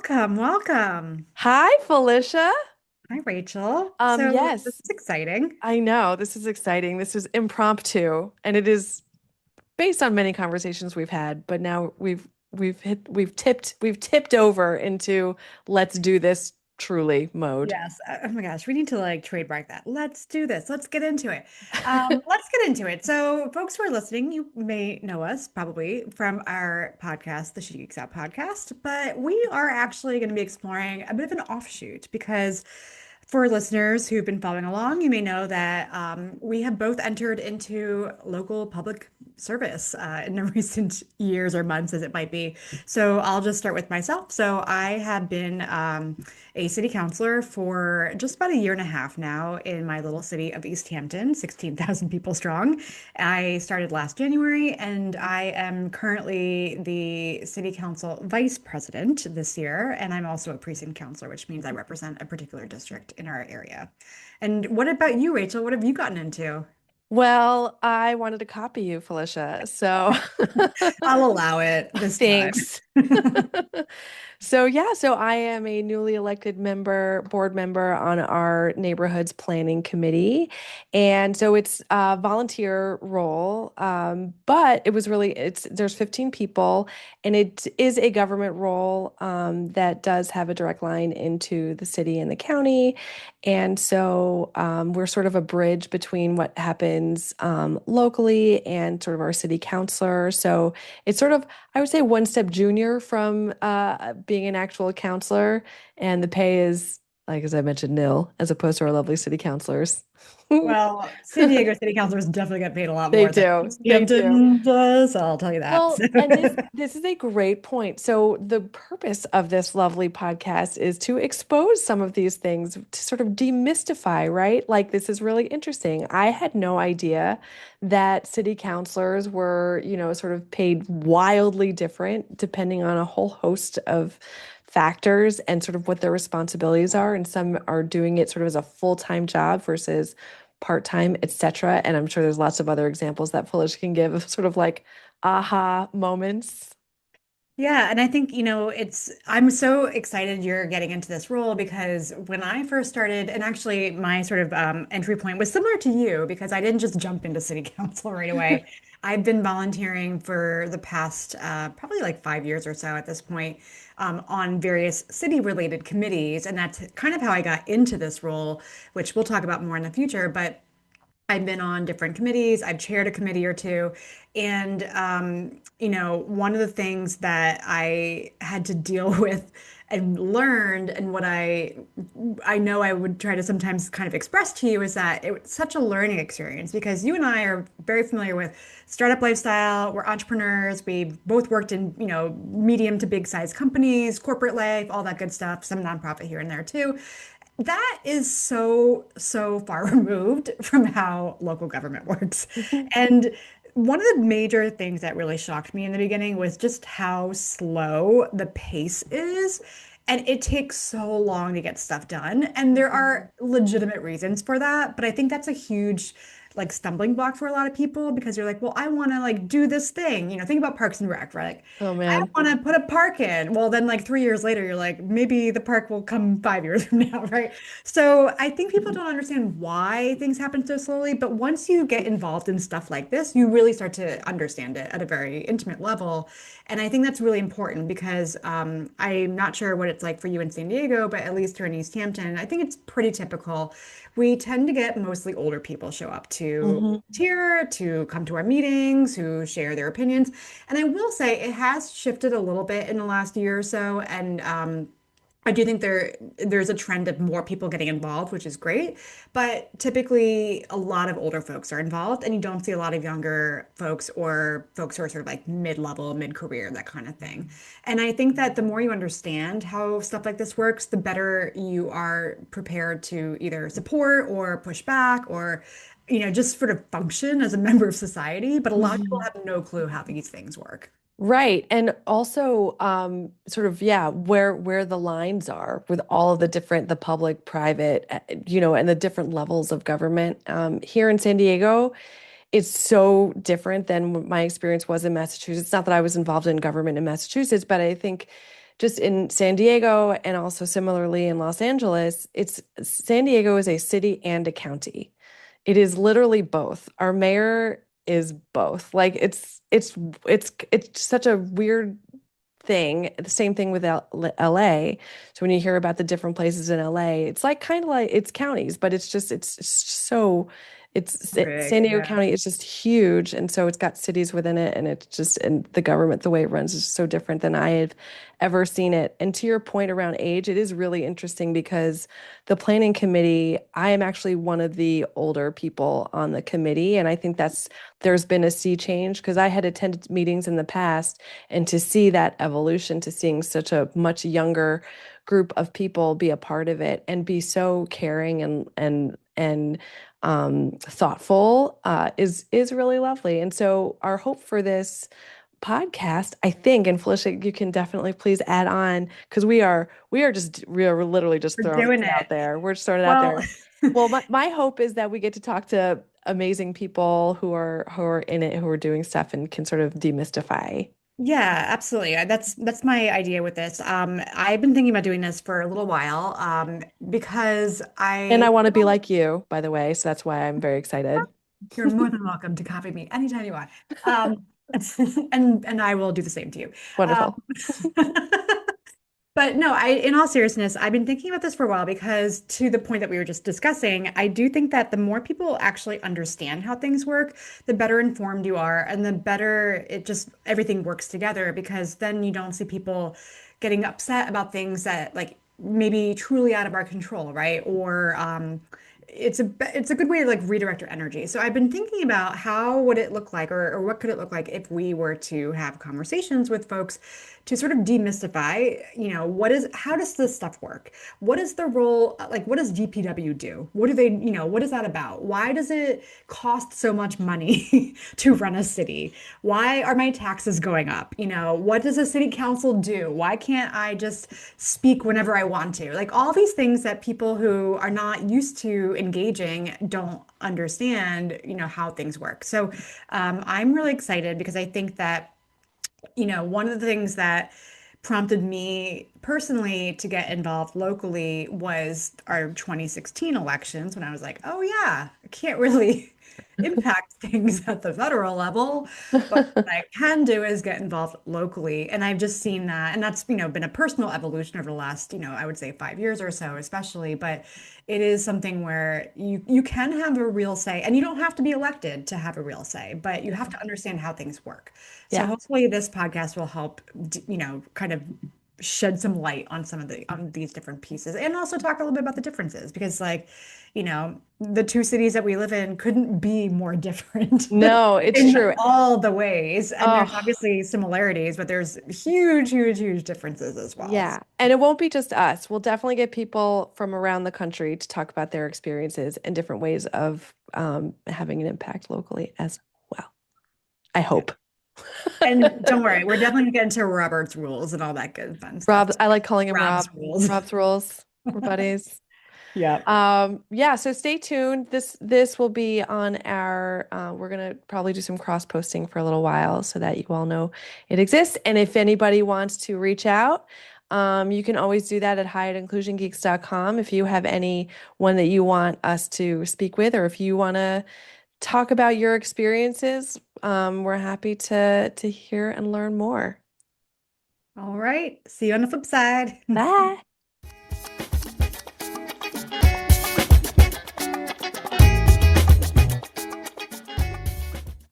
Welcome, welcome. Hi, Felicia. Hi, Rachel. So this Yes, is exciting. I know. This is exciting. This is impromptu, and it is based on many conversations we've had, but now we've tipped over into let's do this truly mode. Yes. Oh my gosh, we need to like trademark that. Let's do this. Let's get into it. Let's get into it. So, folks who are listening, you may know us probably from our podcast, the She Geeks Out podcast, but we are actually going to be exploring a bit of an offshoot because for listeners who've been following along, you may know that we have both entered into local public service in the recent years or months, as it might be. So I'll just start with myself. So I have been a city councilor for just about a year and a half now in my little city of Easthampton, 16,000 people strong. I started last January, and I am currently the city council vice president this year. And I'm also a precinct councilor, which means I represent a particular district in our area. And what about you, Rachel? What have you gotten into? Well, I wanted to copy you, Felicia. So I'll allow it this time. thanks. So I am a newly elected board member on our neighborhoods planning committee. And so it's a volunteer role. But it was there's 15 people and it is a government role, that does have a direct line into the city and the county. And so we're sort of a bridge between what happens locally and sort of our city councilor. So it's sort of, I would say, one step junior from being an actual counselor, and the pay is, like as I mentioned, nil, as opposed to our lovely city councilors. Well, San Diego city councilors definitely get paid a lot They more than do. East They do. Hampton does. I'll tell you that. Well, and this is a great point. So the purpose of this lovely podcast is to expose some of these things, to sort of demystify, right? Like this is really interesting. I had no idea that city councilors were, sort of paid wildly different depending on a whole host of factors and sort of what their responsibilities are. And some are doing it sort of as a full-time job versus part-time, etc. And I'm sure there's lots of other examples that Felicia can give of sort of like aha moments. Yeah, and I think, I'm so excited you're getting into this role because when I first started, and actually my sort of entry point was similar to you because I didn't just jump into city council right away. I've been volunteering for the past probably like 5 years or so at this point, on various city related committees. And that's kind of how I got into this role, which we'll talk about more in the future. But I've been on different committees. I've chaired a committee or two. And, one of the things that I had to deal with and learned, and what I know I would try to sometimes kind of express to you, is that it was such a learning experience because you and I are very familiar with startup lifestyle. We're entrepreneurs. We've both worked in, medium to big size companies, corporate life, all that good stuff, some nonprofit here and there too. That is so, so far removed from how local government works. And one of the major things that really shocked me in the beginning was just how slow the pace is. And it takes so long to get stuff done. And there Mhm. are legitimate reasons for that. But I think that's a huge like stumbling block for a lot of people because you're like, well, I want to like do this thing. Think about Parks and Rec, right? Like, Oh I man. want to put a park in. Well, then like 3 years later, you're like, maybe the park will come 5 years from now, right? So I think people don't understand why things happen so slowly. But once you get involved in stuff like this, you really start to understand it at a very intimate level. And I think that's really important because I'm not sure what it's like for you in San Diego, but at least here in East Hampton, I think it's pretty typical. We tend to get mostly older people show up to Hmm. volunteer, to come to our meetings, who share their opinions. And I will say it has shifted a little bit in the last year or so. And I do think there's a trend of more people getting involved, which is great. But typically, a lot of older folks are involved, and you don't see a lot of younger folks or folks who are sort of like mid-level, mid-career, that kind of thing. And I think that the more you understand how stuff like this works, the better you are prepared to either support or push back or, just sort of function as a member of society. But a lot of people Hmm. have no clue how these things work. Right. And also sort of, yeah, where the lines are with all of the public, private, and the different levels of government. Here in San Diego, it's so different than what my experience was in Massachusetts. Not that I was involved in government in Massachusetts, but I think just in San Diego and also similarly in Los Angeles, it's San Diego is a city and a county. It is literally both. Our mayor is both. Like it's such a weird thing. The same thing with LA. So when you hear about the different places in LA, it's like kind of like it's counties, but it's so San Big, Diego yeah. County is just huge, and so it's got cities within it, and it's just and the government, the way it runs, is so different than I have ever seen it. And to your point around age, it is really interesting because the planning committee, I am actually one of the older people on the committee, and I think that's there's been a sea change because I had attended meetings in the past, and to see that evolution, to seeing such a much younger group of people be a part of it and be so caring and thoughtful is really lovely. And so our hope for this podcast, I think, and Felicia, you can definitely please add on because we are literally just We're throwing doing it it. out there. We're just throwing it out Well, there. Well, my hope is that we get to talk to amazing people who are in it, who are doing stuff and can sort of demystify. yeah, absolutely. That's my idea with this. I've been thinking about doing this for a little while, because And I I want to be like you, by the way, so that's why I'm very excited. you're more than welcome to copy me anytime you want. Um, and I will do the same to you. Um, Wonderful. But no, in all seriousness, I've been thinking about this for a while because to the point that we were just discussing, I do think that the more people actually understand how things work, the better informed you are and the better it just everything works together because then you don't see people getting upset about things that like maybe truly out of our control, right? Or it's a good way to like redirect your energy. So I've been thinking about how would it look like or what could it look like if we were to have conversations with folks to sort of demystify, how does this stuff work? What is the role, like what does DPW do? What do they, what is that about? Why does it cost so much money to run a city? Why are my taxes going up? What does a city council do? Why can't I just speak whenever I want to? Like all these things that people who are not used to engaging don't understand, how things work. So I'm really excited because I think that one of the things that prompted me personally to get involved locally was our 2016 elections when I was like, oh yeah, I can't really impact things at the federal level, but what I can do is get involved locally. And I've just seen that, and that's, been a personal evolution over the last, I would say 5 years or so, especially, but it is something where you can have a real say, and you don't have to be elected to have a real say, but you have to understand how things work. So Yeah. hopefully this podcast will help, kind of shed some light on some of the on these different pieces and also talk a little bit about the differences because like, the two cities that we live in couldn't be more different No, it's in true. all the ways. And there's Oh, obviously similarities, but there's huge, huge, huge differences as well. yeah. And it won't be just us. We'll definitely get people from around the country to talk about their experiences and different ways of having an impact locally as well. I Yeah. hope. And don't worry, we're definitely gonna get into Robert's rules and all that good fun stuff. Rob, I like calling him Rob's Rob. rules. Rob's rules. We're buddies. Yeah. Yeah, so stay tuned. This will be on our we're gonna probably do some cross posting for a little while so that you all know it exists. And if anybody wants to reach out, you can always do that at hi@inclusiongeeks.com if you have anyone that you want us to speak with, or if you want to talk about your experiences, we're happy to hear and learn more. All right. See you on the flip side. Bye.